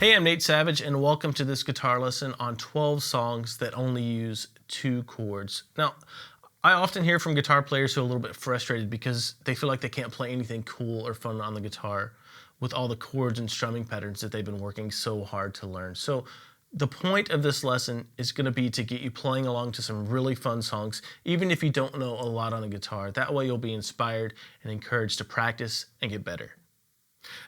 Hey, I'm Nate Savage, and welcome to this guitar lesson on 12 songs that only use 2 chords. Now, I often hear from guitar players who are a little bit frustrated because they feel like they can't play anything cool or fun on the guitar with all the chords and strumming patterns that they've been working so hard to learn. So the point of this lesson is going to be to get you playing along to some really fun songs, even if you don't know a lot on the guitar. That way you'll be inspired and encouraged to practice and get better.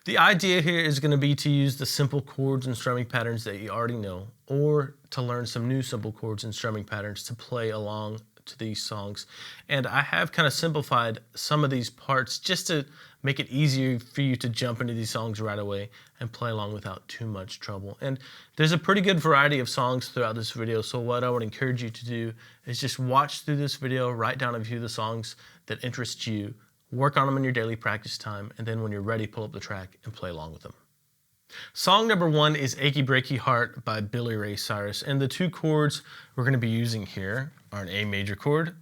The idea here is going to be to use the simple chords and strumming patterns that you already know, or to learn some new simple chords and strumming patterns to play along to these songs. And I have kind of simplified some of these parts just to make it easier for you to jump into these songs right away and play along without too much trouble. And there's a pretty good variety of songs throughout this video, so what I would encourage you to do is just watch through this video, write down a few of the songs that interest you, work on them in your daily practice time, and then when you're ready, pull up the track and play along with them. Song number 1 is Achy Breaky Heart by Billy Ray Cyrus, and the 2 chords we're going to be using here are an A major chord,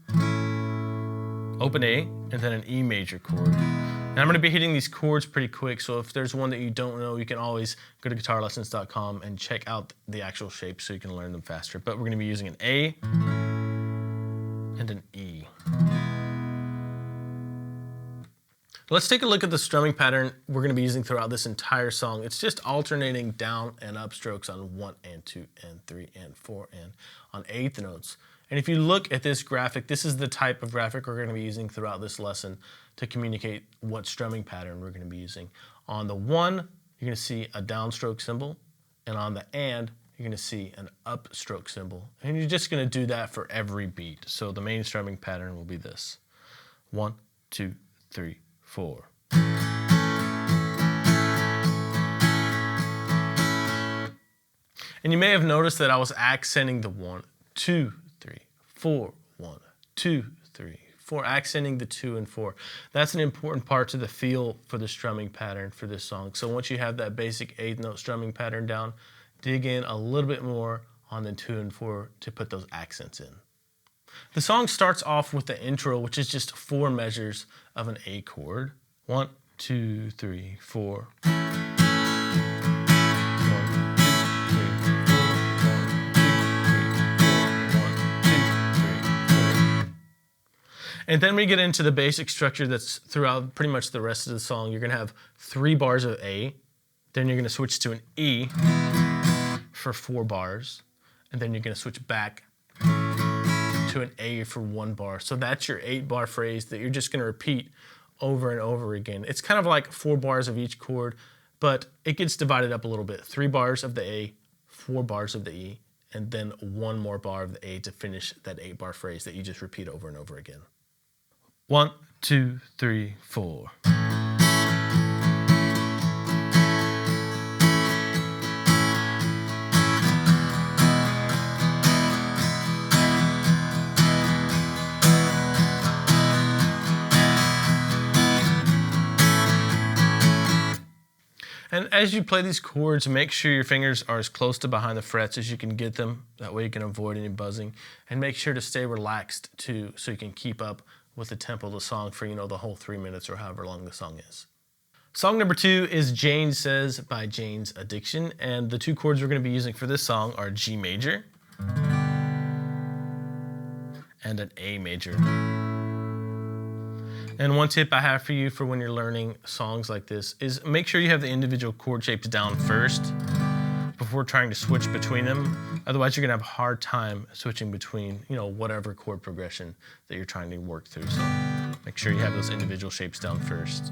open A, and then an E major chord. And I'm going to be hitting these chords pretty quick, so if there's one that you don't know, you can always go to guitarlessons.com and check out the actual shapes so you can learn them faster. But we're going to be using an A and an E. Let's take a look at the strumming pattern we're going to be using throughout this entire song. It's just alternating down and up strokes on 1 and 2 and 3 and 4 and on 8th notes. And if you look at this graphic, this is the type of graphic we're going to be using throughout this lesson to communicate what strumming pattern we're going to be using. On the 1, you're going to see a downstroke symbol, and on the and, you're going to see an upstroke symbol. And you're just going to do that for every beat. So the main strumming pattern will be this: 1, 2, 3, 4. And you may have noticed that I was accenting the 1, 2, 3, 4, 1, 2, 3, 4, accenting the 2 and 4. That's an important part to the feel for the strumming pattern for this song. So once you have that basic 8th note strumming pattern down, dig in a little bit more on the 2 and 4 to put those accents in. The song starts off with the intro, which is just 4 measures of an A chord. 1, 2, 3, 4. 1, 2, 3, 4. 1, 2, 3, 4. 1, 2, 3, 4. And then we get into the basic structure that's throughout pretty much the rest of the song. You're going to have 3 bars of A, then you're going to switch to an E for 4 bars, and then you're going to switch back to an A for 1 bar. So that's your 8-bar phrase that you're just going to repeat over and over again. It's kind of like 4 bars of each chord, but it gets divided up a little bit. 3 bars of the A, 4 bars of the E, and then 1 more bar of the A to finish that 8-bar phrase that you just repeat over and over again. 1, 2, 3, 4. And as you play these chords, make sure your fingers are as close to behind the frets as you can get them. That way you can avoid any buzzing. And make sure to stay relaxed too, so you can keep up with the tempo of the song for, the whole 3 minutes or however long the song is. Song number 2 is Jane Says by Jane's Addiction. And the 2 chords we're going to be using for this song are G major and an A major. And one tip I have for you for when you're learning songs like this is make sure you have the individual chord shapes down first before trying to switch between them. Otherwise, you're going to have a hard time switching between, whatever chord progression that you're trying to work through. So make sure you have those individual shapes down first.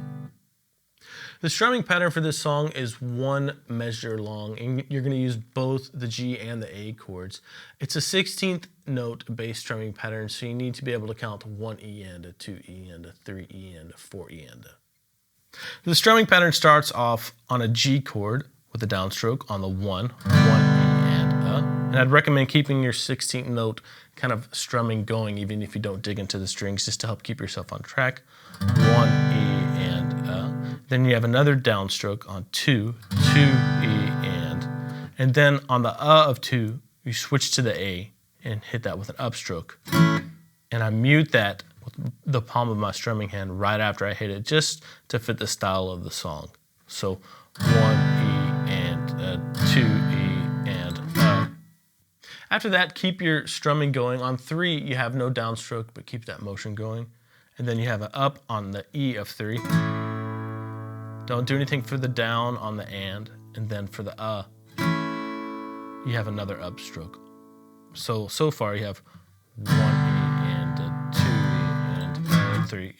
The strumming pattern for this song is 1 measure long, and you're going to use both the G and the A chords. It's a 16th note bass strumming pattern, so you need to be able to count 1 E and a 2 E and a 3 E and a 4 E and a. The strumming pattern starts off on a G chord with a downstroke on the 1, 1 E and a. And I'd recommend keeping your 16th note kind of strumming going, even if you don't dig into the strings, just to help keep yourself on track. 1 E and a. Then you have another downstroke on 2, 2 E and then on the of 2, you switch to the A and hit that with an upstroke. And I mute that with the palm of my strumming hand right after I hit it, just to fit the style of the song. So 1 E and 2 After that, keep your strumming going. On 3, you have no downstroke, but keep that motion going. And then you have an up on the E of 3. Don't do anything for the down on the and then for the you have another upstroke. So far you have 1 E and a 2 E and a 3 E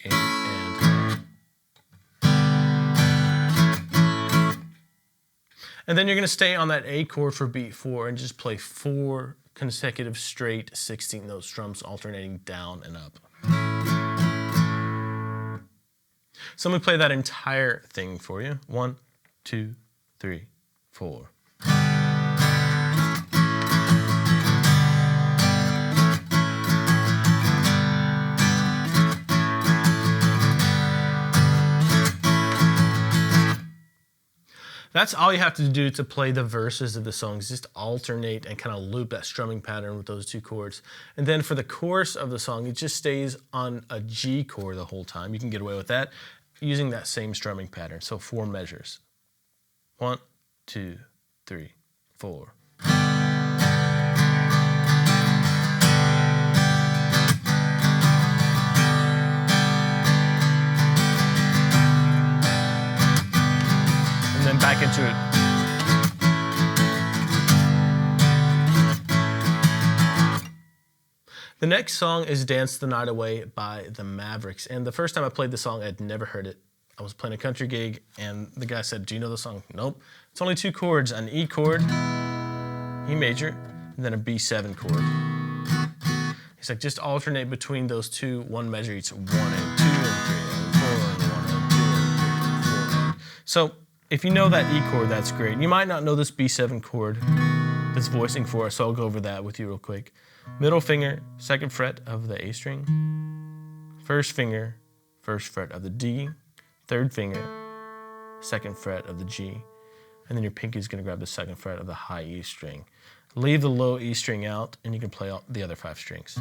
and then you're going to stay on that A chord for beat 4 and just play 4 consecutive straight 16th note strums alternating down and up. So let me play that entire thing for you. 1, 2, 3, 4. That's all you have to do to play the verses of the songs. Just alternate and kind of loop that strumming pattern with those 2 chords. And then for the chorus of the song, it just stays on a G chord the whole time. You can get away with that using that same strumming pattern. So 4 measures. 1, 2, 3, 4. And then back into it. The next song is Dance the Night Away by the Mavericks. And the first time I played the song, I'd never heard it. I was playing a country gig, and the guy said, "Do you know the song?" Nope. It's only 2 chords, an E chord, E major, and then a B7 chord. He's like, just alternate between those 2, 1 measure each, 1 and 2 and 3 and 4 and 1 and 2 and 3 and 4. So if you know that E chord, that's great. You might not know this B7 chord that's voicing for us, so I'll go over that with you real quick. Middle finger, 2nd fret of the A string. 1st finger, 1st fret of the D. 3rd finger, 2nd fret of the G. And then your pinky is going to grab the 2nd fret of the high E string. Leave the low E string out, and you can play all the other 5 strings.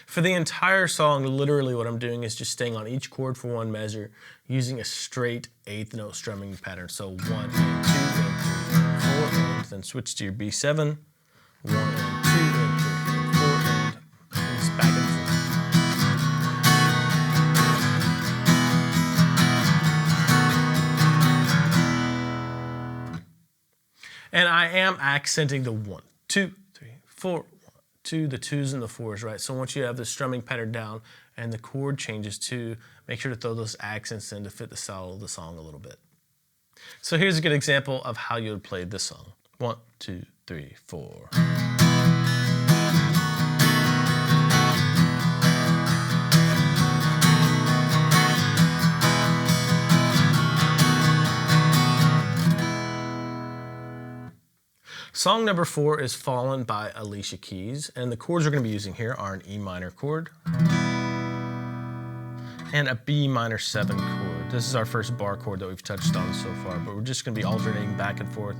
For the entire song, literally what I'm doing is just staying on each chord for 1 measure, using a straight 8th note strumming pattern. So 1 and 2 and 3 and 4, and then switch to your B7. 1 and 2 and 3 and 4, and it's back and forth. And I am accenting the 1, 2, 3, 4, 1, 2, the 2s and the 4s, right? So once you have the strumming pattern down and the chord changes too, make sure to throw those accents in to fit the style of the song a little bit. So here's a good example of how you would play this song. 1, 2, 3, 4. Song number 4 is Fallen by Alicia Keys, and the chords we're going to be using here are an E minor chord and a B minor 7 chord. This is our first bar chord that we've touched on so far, but we're just going to be alternating back and forth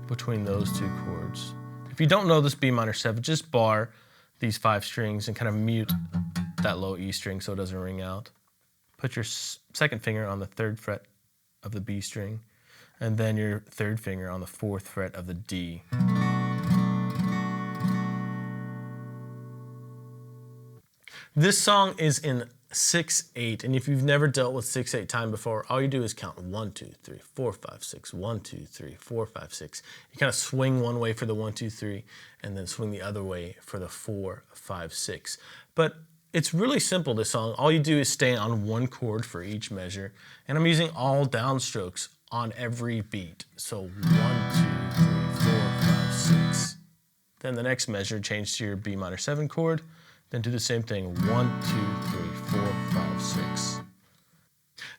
between those 2 chords. If you don't know this B minor 7, just bar these 5 strings and kind of mute that low E string so it doesn't ring out. Put your 2nd finger on the 3rd fret of the B string, and then your 3rd finger on the 4th fret of the D. This song is in 6/8, and if you've never dealt with 6/8 time before, all you do is count 1, 2, 3, 4, 5, 6, 1, 2, 3, 4, 5, 6. You kind of swing one way for the 1, 2, 3, and then swing the other way for the 4, 5, 6. But it's really simple, this song. All you do is stay on 1 chord for each measure, and I'm using all downstrokes on every beat. So 1, 2, 3, 4, 5, 6. Then the next measure, change to your B minor 7 chord. Then do the same thing, 1, 2, 3, 4, 5, 6.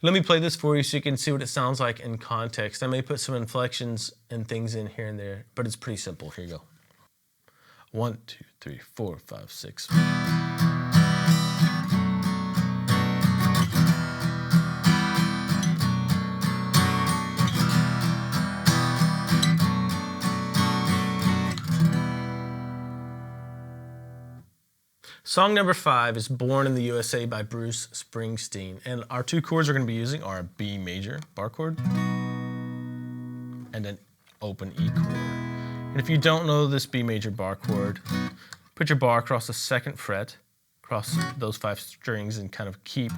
Let me play this for you so you can see what it sounds like in context. I may put some inflections and things in here and there, but it's pretty simple. Here you go. 1, 2, 3, 4, 5, 6. Song number 5 is Born in the USA by Bruce Springsteen. And our 2 chords we're going to be using are a B major bar chord and an open E chord. And if you don't know this B major bar chord, put your bar across the 2nd fret, across those 5 strings, and kind of keep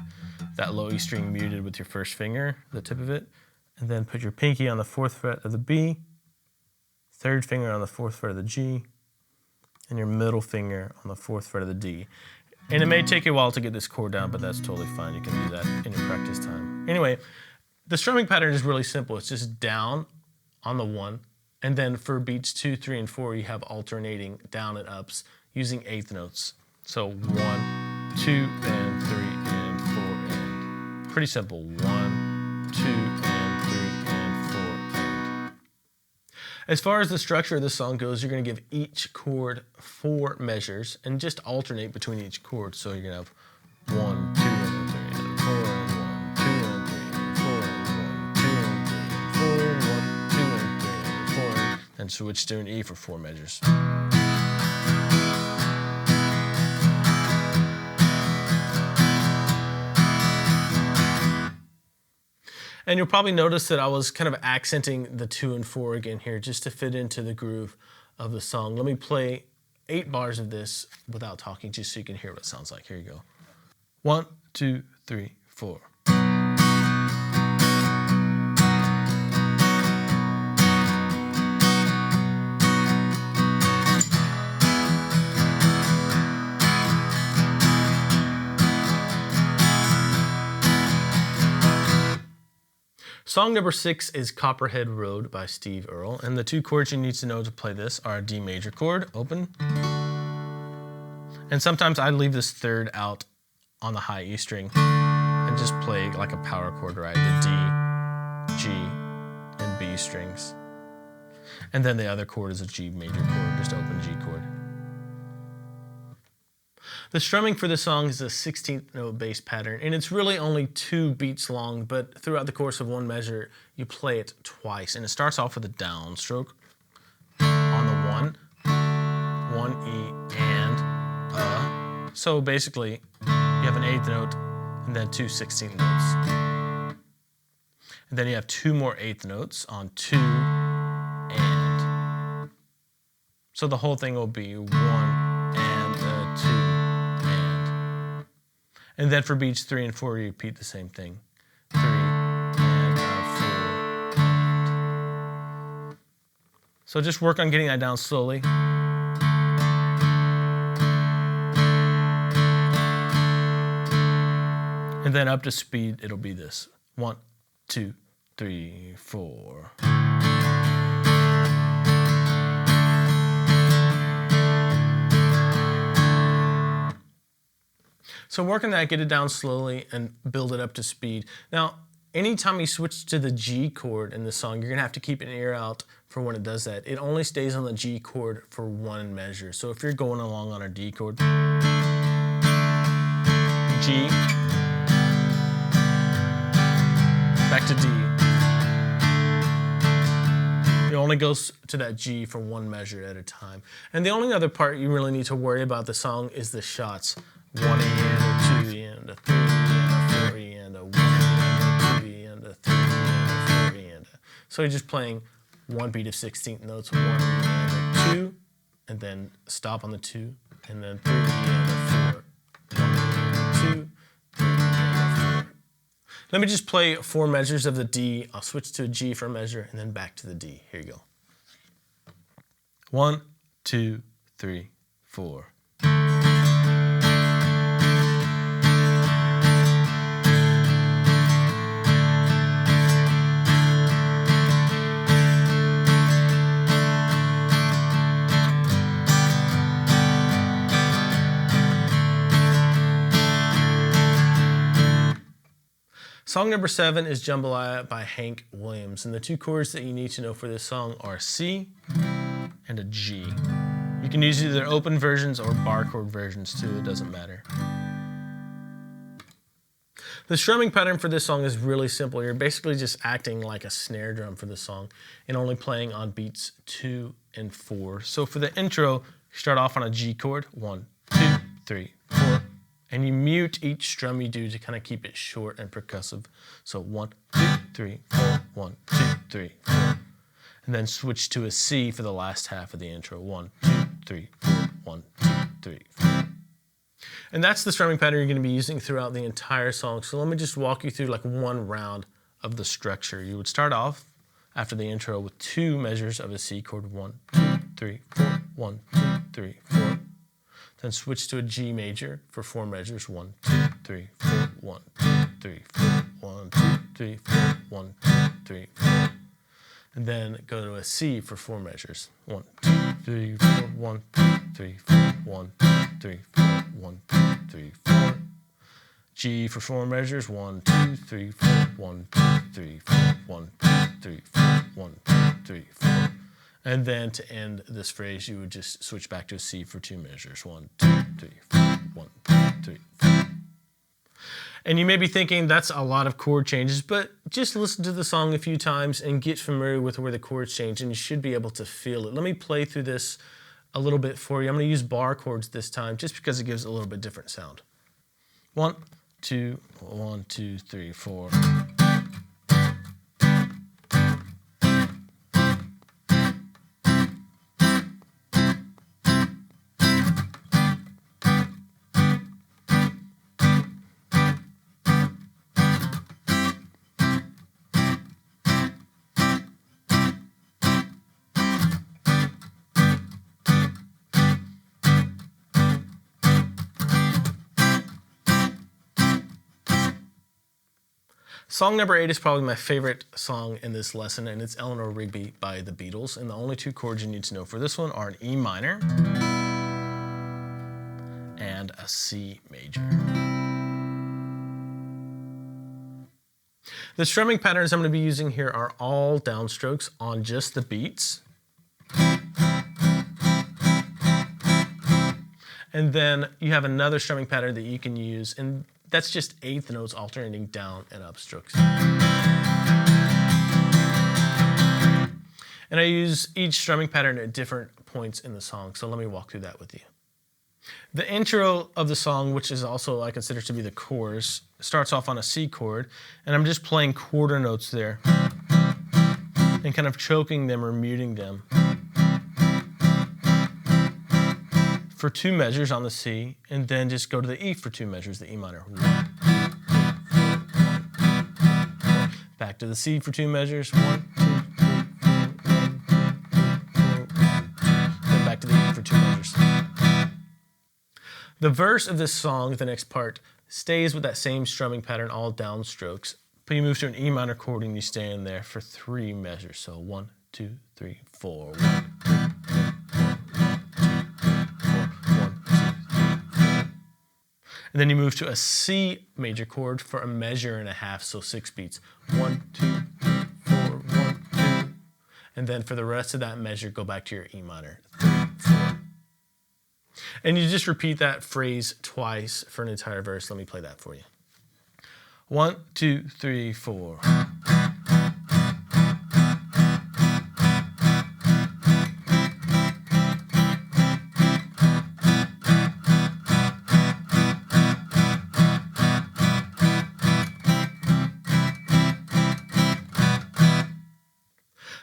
that low E string muted with your 1st finger, the tip of it, and then put your pinky on the 4th fret of the B, 3rd finger on the 4th fret of the G, and your middle finger on the 4th fret of the D. And it may take you a while to get this chord down, but that's totally fine. You can do that in your practice time. Anyway, the strumming pattern is really simple. It's just down on the 1, and then for beats 2, 3, and 4, you have alternating down and ups using 8th notes. So 1, 2, and 3, and 4, and pretty simple. 1, 2, and 3, and 4, and. As far as the structure of the song goes, you're going to give each chord 4 measures and just alternate between each chord. So you're going to have 1, 2, and 3, and 4, and 1, 2, and 3, and 4, and 1, 2, and 3, and 4, 1, 2, and 3, and 4, and then switch to an E for 4 measures. And you'll probably notice that I was kind of accenting the 2 and 4 again here just to fit into the groove of the song. Let me play 8 bars of this without talking just so you can hear what it sounds like. Here you go. 1, 2, 3, 4. Song number 6 is Copperhead Road by Steve Earle, and the 2 chords you need to know to play this are a D major chord, open, and sometimes I leave this 3rd out on the high E string and just play like a power chord, right? The D, G, and B strings. And then the other chord is a G major chord, just open G chord. The strumming for this song is a 16th note bass pattern, and it's really only 2 beats long, but throughout the course of 1 measure, you play it twice. And it starts off with a downstroke on the 1 E, and a. So basically, you have an 8th note, and then 2 16th notes. And then you have 2 more 8th notes on 2 and. So the whole thing will be 1 and a 2. And then for beats 3 and 4, you repeat the same thing. 3 and 4 and. So just work on getting that down slowly. And then up to speed, it'll be this. 1, 2, 3, 4. So work on that, get it down slowly, and build it up to speed. Now, anytime you switch to the G chord in the song, you're gonna have to keep an ear out for when it does that. It only stays on the G chord for 1 measure. So if you're going along on a D chord, G, back to D. It only goes to that G for 1 measure at a time. And the only other part you really need to worry about the song is the shots. 1 E and a 2 E and a 3 E and a 4 E and a 1 E and a 2 E and a 3 E and a 4 E and a. So you're just playing 1 beat of 16th notes, 1 E and a 2, and then stop on the 2, and then 3 E and a 4, 1 E and a 2, 3 E and a 4. Let me just play 4 measures of the D. I'll switch to a G for a measure, and then back to the D. Here you go. 1, 2, 3, 4. Song number 7 is Jambalaya by Hank Williams, and the 2 chords that you need to know for this song are C and a G. You can use either open versions or bar chord versions too, it doesn't matter. The strumming pattern for this song is really simple. You're basically just acting like a snare drum for the song and only playing on beats 2 and 4. So for the intro, you start off on a G chord, 1, 2, 3, 4. And you mute each strum you do to kind of keep it short and percussive. So 1, 2, 3, 4, 1, 2, 3, 4. and then switch to a C for the last half of the intro. 1, 2, 3, 4, 1, 2, 3, 4. And that's the strumming pattern you're going to be using throughout the entire song. So let me just walk you through like one round of the structure. You would start off after the intro with 2 measures of a C chord. 1, 2, 3, 4, 1, 2, 3, 4. Then switch to a G major for 4 measures. 1, 2, 3, 4, 1, 2, 3, 4, 1, 2, 3, 4, 1, 2, 3, 4. And then go to a C for 4 measures. 1, 2, 3, 4, 1, 2, 3, 4, 1, 2, 3, 4, 1, 2, 3, 4. G for 4 measures. 1, 2, 3, 4, 1, 2, 3, 4, 1, 2, 3, 4, 1, 2, 3, 4. And then to end this phrase, you would just switch back to a C for 2 measures. 1, 2, 3, 4, 1, 2, 3, 4. And you may be thinking that's a lot of chord changes, but just listen to the song a few times and get familiar with where the chords change, and you should be able to feel it. Let me play through this a little bit for you. I'm going to use bar chords this time just because it gives a little bit different sound. 1, 2, 1, 2, 3, 4. Song number 8 is probably my favorite song in this lesson, and it's Eleanor Rigby by the Beatles. And the only 2 chords you need to know for this one are an E minor and a C major. The strumming patterns I'm going to be using here are all downstrokes on just the beats. And then you have another strumming pattern that you can use, and that's just 8th notes alternating down and up strokes. And I use each strumming pattern at different points in the song, so let me walk through that with you. The intro of the song, which is also I consider to be the chorus, starts off on a C chord, and I'm just playing quarter notes there and kind of choking them or muting them for 2 measures on the C, and then just go to the E for 2 measures, the E minor. 1, 2, 3, 4, 1, 2, 3, 4. Back to the C for 2 measures. 1, 2, 3, 4, 1, 2, 3, 4, 1, 2. Then back to the E for 2 measures. The verse of this song, the next part, stays with that same strumming pattern, all downstrokes, but you move to an E minor chord and you stay in there for 3 measures. So 1, 2, 3, 4. 1, 2, 3, 4. And then you move to a C major chord for a measure and a half, so 6 beats. 1, 2, 3, 4, 1, 2. And then for the rest of that measure, go back to your E minor. 3, 4. And you just repeat that phrase twice for an entire verse. Let me play that for you. 1, 2, 3, 4.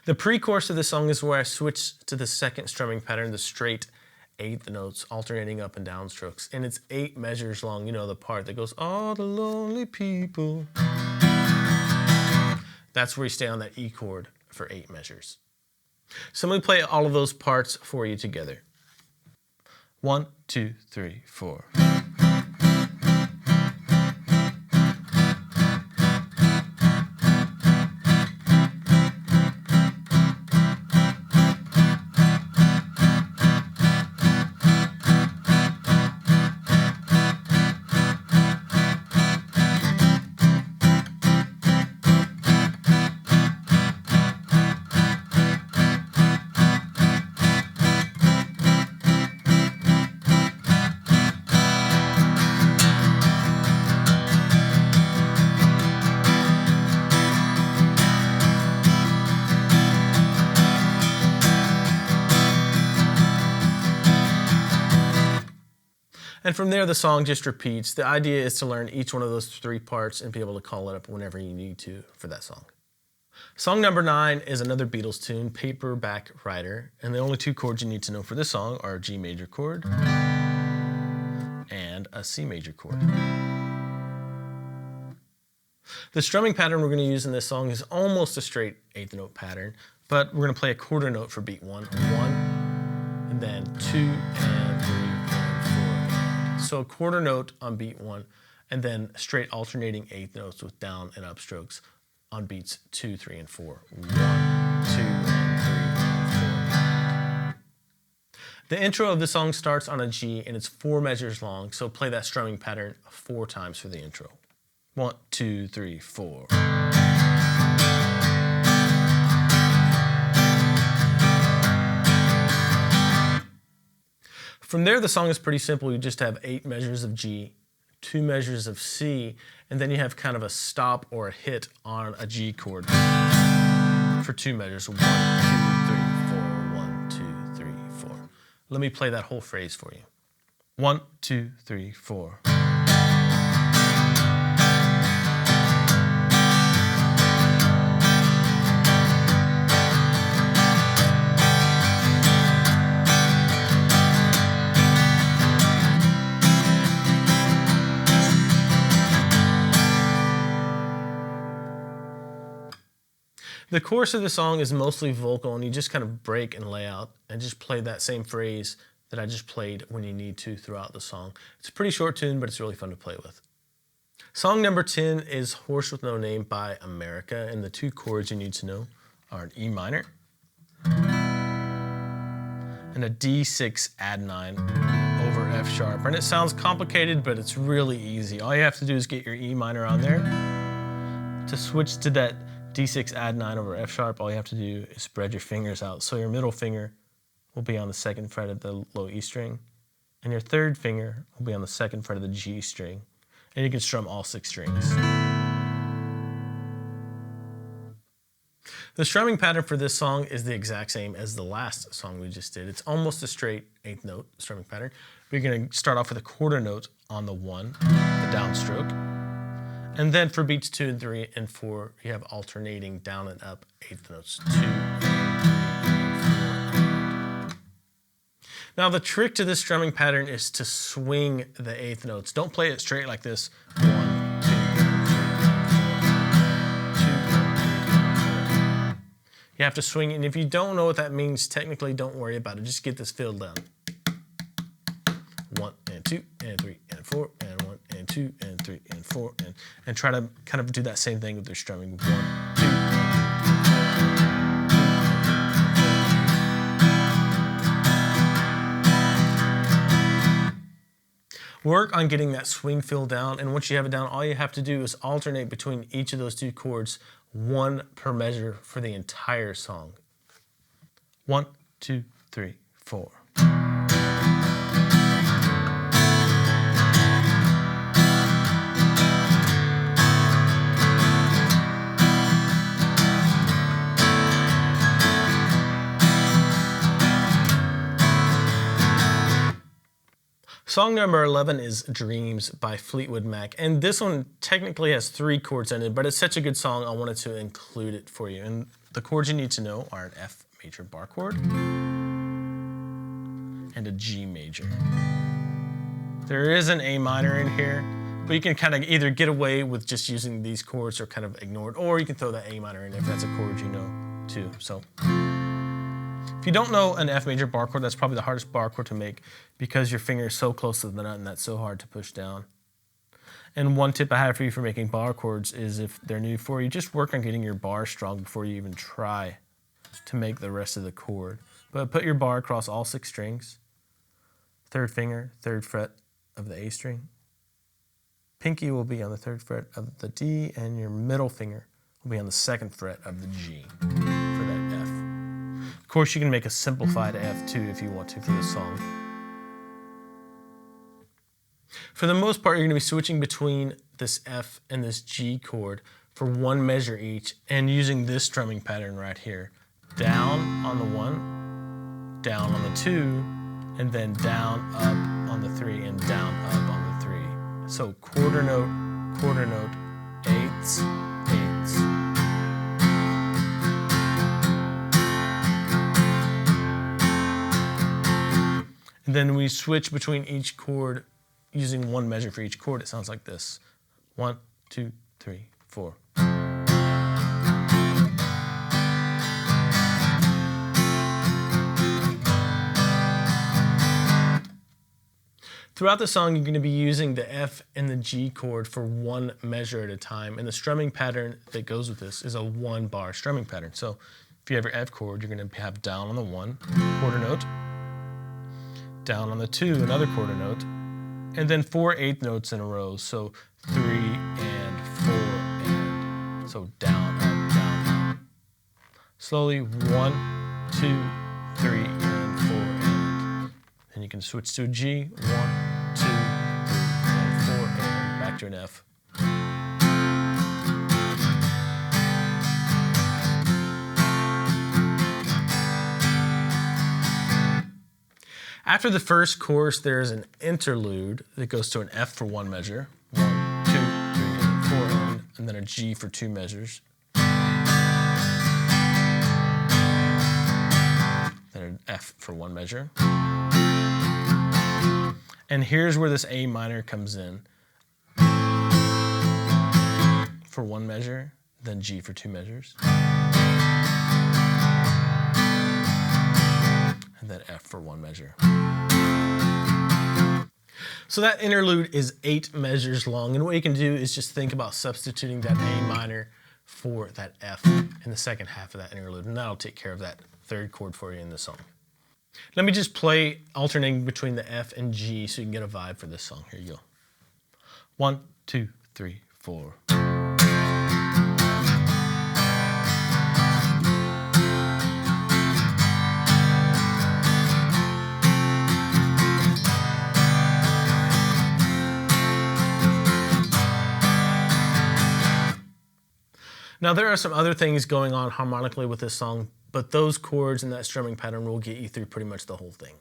The pre-chorus of the song is where I switch to the second strumming pattern, the straight 8th notes, alternating up and down strokes. And it's 8 measures long, you know, the part that goes, all the lonely people. That's where you stay on that E chord for 8 measures. So let me play all of those parts for you together. 1, 2, 3, 4. And from there, the song just repeats. The idea is to learn each one of those 3 parts and be able to call it up whenever you need to for that song. Song number 9 is another Beatles tune, Paperback Writer, and the only 2 chords you need to know for this song are a G major chord and a C major chord. The strumming pattern we're going to use in this song is almost a straight 8th note pattern, but we're going to play a quarter note for beat 1, 1, and then 2 and 3 and 4. So a quarter note on beat 1, and then straight alternating 8th notes with down and up strokes on beats 2, 3, and 4. 1, 2, and 3, and 4. The intro of the song starts on a G and it's 4 measures long, so play that strumming pattern 4 times for the intro. 1, 2, 3, 4. From there, the song is pretty simple. You just have 8 measures of G, 2 measures of C, and then you have kind of a stop or a hit on a G chord for 2 measures. 1, 2, 3, 4, 1, 2, 3, 4. Let me play that whole phrase for you. 1, 2, 3, 4. The chorus of the song is mostly vocal, and you just kind of break and lay out and just play that same phrase that I just played when you need to throughout the song. It's a pretty short tune, but it's really fun to play with. Song number 10 is Horse with No Name by America, and the 2 chords you need to know are an E minor and a D6 add 9 over F sharp. And it sounds complicated, but it's really easy. All you have to do is get your E minor on there. To switch to that D6 add 9 over F sharp, all you have to do is spread your fingers out. So your middle finger will be on the 2nd fret of the low E string, and your 3rd finger will be on the 2nd fret of the G string. And you can strum all 6 strings. The strumming pattern for this song is the exact same as the last song we just did. It's almost a straight 8th note strumming pattern. We're going to start off with a quarter note on the 1, the downstroke. And then for beats 2 and 3 and 4, you have alternating down and up 8th notes. 2, 3, 4. Now the trick to this strumming pattern is to swing the 8th notes. Don't play it straight like this. 1, 2, 3, 4. 2, 3, 4. You have to swing it, and if you don't know what that means, technically don't worry about it. Just get this filled down. 1 and 2 and 3 and 4 and 1 and 2 and 3 and 4 and try to kind of do that same thing with their strumming. 1, 2, 3, 4. Work on getting that swing feel down, and once you have it down, all you have to do is alternate between each of those 2 chords, 1 per measure for the entire song. 1, 2, 3, 4. Song number 11 is Dreams by Fleetwood Mac, and this one technically has 3 chords in it, but it's such a good song I wanted to include it for you. And the chords you need to know are an F major bar chord and a G major. There is an A minor in here, but you can kind of either get away with just using these chords or kind of ignore it, or you can throw that A minor in if that's a chord you know too. So if you don't know an F major bar chord, that's probably the hardest bar chord to make because your finger is so close to the nut and that's so hard to push down. And one tip I have for you for making bar chords is if they're new for you, just work on getting your bar strong before you even try to make the rest of the chord. But put your bar across all 6 strings, 3rd finger, 3rd fret of the A string. Pinky will be on the 3rd fret of the D, and your middle finger will be on the 2nd fret of the G for that F. Of course, you can make a simplified F too if you want to for this song. For the most part, you're going to be switching between this F and this G chord for 1 measure each and using this strumming pattern right here. Down on the 1, down on the 2, and then down, up on the 3, and down, up on the 3. So quarter note, 8ths, 8ths. And then we switch between each chord using one measure for each chord. It sounds like this. 1, 2, 3, 4. Throughout the song, you're going to be using the F and the G chord for one measure at a time, and the strumming pattern that goes with this is a 1-bar strumming pattern. So if you have your F chord, you're going to have down on the 1 quarter note, down on the 2 another quarter note, and then 4 eighth notes in a row. So 3 and 4 and so down, up, down, up. Slowly 1, 2, 3 and 4 and. Then you can switch to a G, 1, 2, 3 and 4 and back to an F. After the first chorus, there's an interlude that goes to an F for one measure, 1, 2, 3, and 4, and then a G for 2 measures. Then an F for 1 measure. And here's where this A minor comes in. For 1 measure, then G for 2 measures. And then F for 1 measure. So that interlude is 8 measures long, and what you can do is just think about substituting that A minor for that F in the second half of that interlude, and that'll take care of that third chord for you in the song. Let me just play alternating between the F and G so you can get a vibe for this song. Here you go. 1, 2, 3, 4. Now there are some other things going on harmonically with this song, but those chords and that strumming pattern will get you through pretty much the whole thing.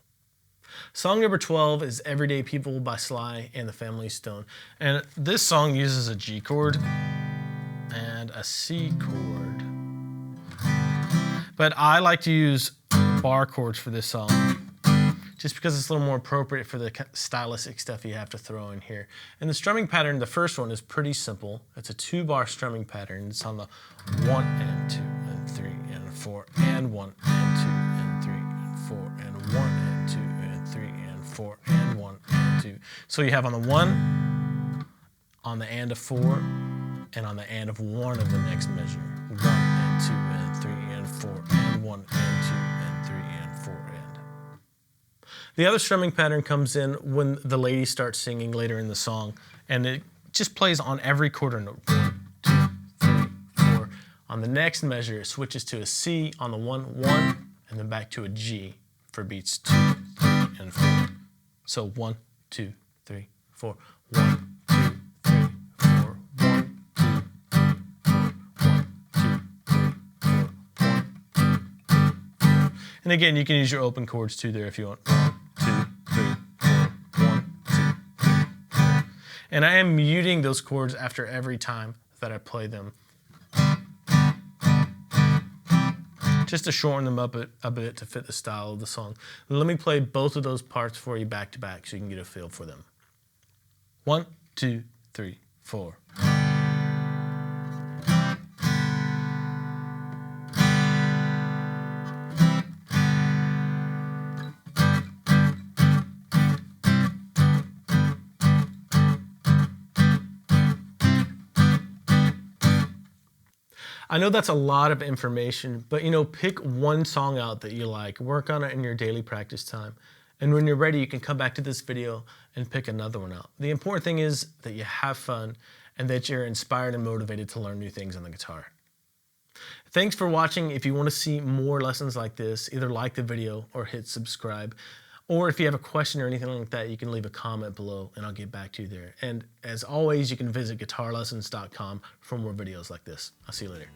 Song number 12 is Everyday People by Sly and the Family Stone. And this song uses a G chord and a C chord. But I like to use bar chords for this song, just because it's a little more appropriate for the stylistic stuff you have to throw in here. And the strumming pattern, the first one, is pretty simple. It's a 2-bar strumming pattern. It's on the 1 and 2 and 3 and 4 and 1 and 2 and 3 and 4 and 1 and 2 and 3 and 4 and 1 and 2. So you have on the 1, on the and of 4, and on the and of 1 of the next measure. 1 and 2 and 3 and 4 and 1 and 2 and 3 and 4 and. The other strumming pattern comes in when the lady starts singing later in the song, and it just plays on every quarter note. 1, 2, 3, 4. On the next measure, it switches to a C on the 1, 1, and then back to a G for beats 2, 3, and 4. So 1, 2, 3, 4. 1, 2, 3, 4. 1, 2, 3, 4. 1, 2, 3, 4. 1, 2, 3, 4. And again, you can use your open chords too there if you want. 1, 2, 3, 4. 1, 2, 3, 4. And I am muting those chords after every time that I play them, just to shorten them up a bit to fit the style of the song. Let me play both of those parts for you back to back so you can get a feel for them. 1, 2, 3, 4. I know that's a lot of information, but pick one song out that you like, work on it in your daily practice time, and when you're ready, you can come back to this video and pick another one out. The important thing is that you have fun and that you're inspired and motivated to learn new things on the guitar. Thanks for watching. If you want to see more lessons like this, either like the video or hit subscribe. Or if you have a question or anything like that, you can leave a comment below and I'll get back to you there. And as always, you can visit guitarlessons.com for more videos like this. I'll see you later.